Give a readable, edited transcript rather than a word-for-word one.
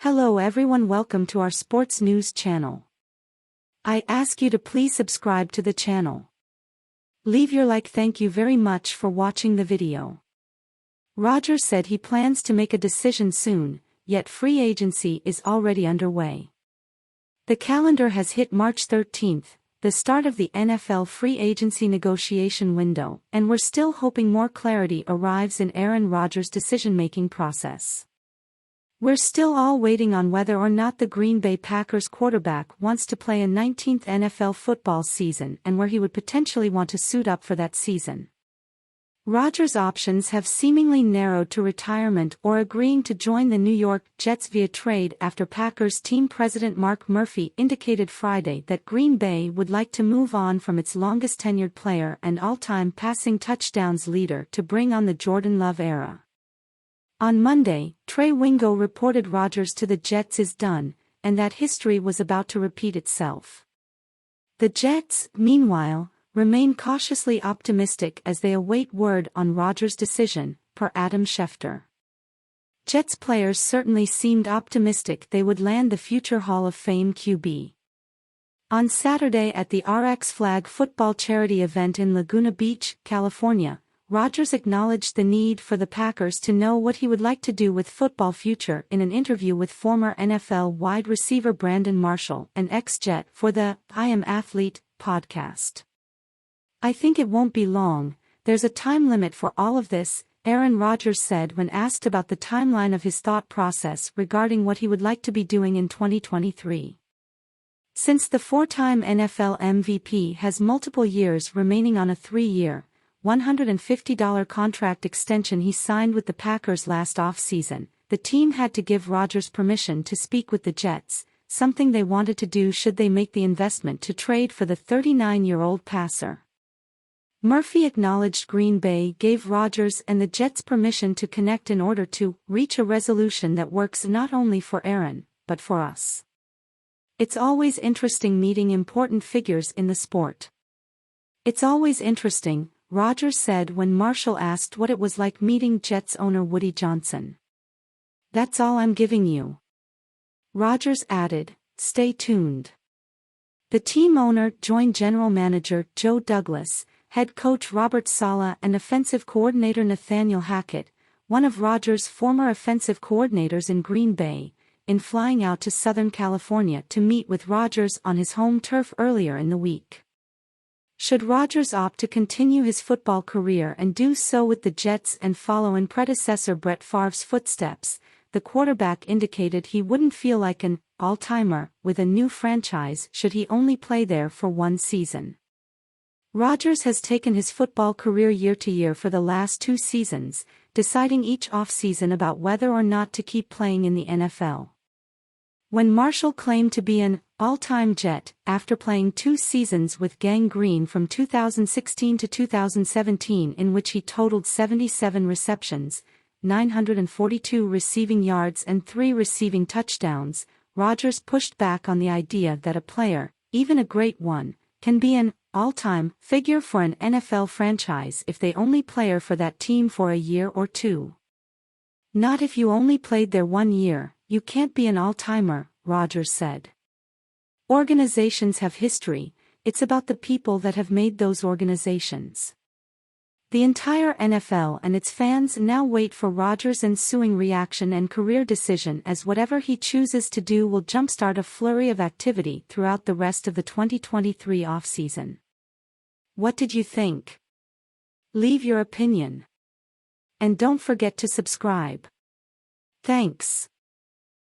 Hello everyone, welcome to our sports news channel. I ask you to please subscribe to the channel. Leave your like. Thank you very much for watching the video. Rodgers said he plans to make a decision soon, yet free agency is already underway. The calendar has hit March 13th, the start of the NFL free agency negotiation window, and we're still hoping more clarity arrives in Aaron Rodgers' decision-making process. We're still all waiting on whether or not the Green Bay Packers quarterback wants to play a 19th NFL football season and where he would potentially want to suit up for that season. Rodgers' options have seemingly narrowed to retirement or agreeing to join the New York Jets via trade after Packers team president Mark Murphy indicated Friday that Green Bay would like to move on from its longest-tenured player and all-time passing touchdowns leader to bring on the Jordan Love era. On Monday, Trey Wingo reported Rodgers to the Jets is done, and that history was about to repeat itself. The Jets, meanwhile, remain cautiously optimistic as they await word on Rodgers' decision, per Adam Schefter. Jets players certainly seemed optimistic they would land the future Hall of Fame QB. On Saturday at the RX Flag football charity event in Laguna Beach, California, Rodgers acknowledged the need for the Packers to know what he would like to do with football future in an interview with former NFL wide receiver Brandon Marshall, an ex-Jet, for the I Am Athlete podcast. I think it won't be long, there's a time limit for all of this, Aaron Rodgers said when asked about the timeline of his thought process regarding what he would like to be doing in 2023. Since the four-time NFL MVP has multiple years remaining on a 3-year, $150 contract extension he signed with the Packers last offseason, the team had to give Rodgers permission to speak with the Jets, something they wanted to do should they make the investment to trade for the 39-year-old passer. Murphy acknowledged Green Bay gave Rodgers and the Jets permission to connect in order to reach a resolution that works not only for Aaron, but for us. It's always interesting meeting important figures in the sport. It's always interesting, Rodgers said when Marshall asked what it was like meeting Jets owner Woody Johnson. That's all I'm giving you. Rodgers added, stay tuned. The team owner joined general manager Joe Douglas, head coach Robert Saleh and offensive coordinator Nathaniel Hackett, one of Rodgers' former offensive coordinators in Green Bay, in flying out to Southern California to meet with Rodgers on his home turf earlier in the week. Should Rodgers opt to continue his football career and do so with the Jets and follow in predecessor Brett Favre's footsteps, the quarterback indicated he wouldn't feel like an all-timer with a new franchise should he only play there for one season. Rodgers has taken his football career year to year for the last 2 seasons, deciding each offseason about whether or not to keep playing in the NFL. When Marshall claimed to be an all-time Jet after playing 2 seasons with Gang Green from 2016 to 2017 in which he totaled 77 receptions, 942 receiving yards and 3 receiving touchdowns, Rodgers pushed back on the idea that a player, even a great one, can be an all-time figure for an NFL franchise if they only play for that team for a year or 2. Not if you only played there 1 year, you can't be an all-timer, Rodgers said. Organizations have history, it's about the people that have made those organizations. The entire NFL and its fans now wait for Rodgers' ensuing reaction and career decision, as whatever he chooses to do will jumpstart a flurry of activity throughout the rest of the 2023 offseason. What did you think? Leave your opinion. And don't forget to subscribe. Thanks.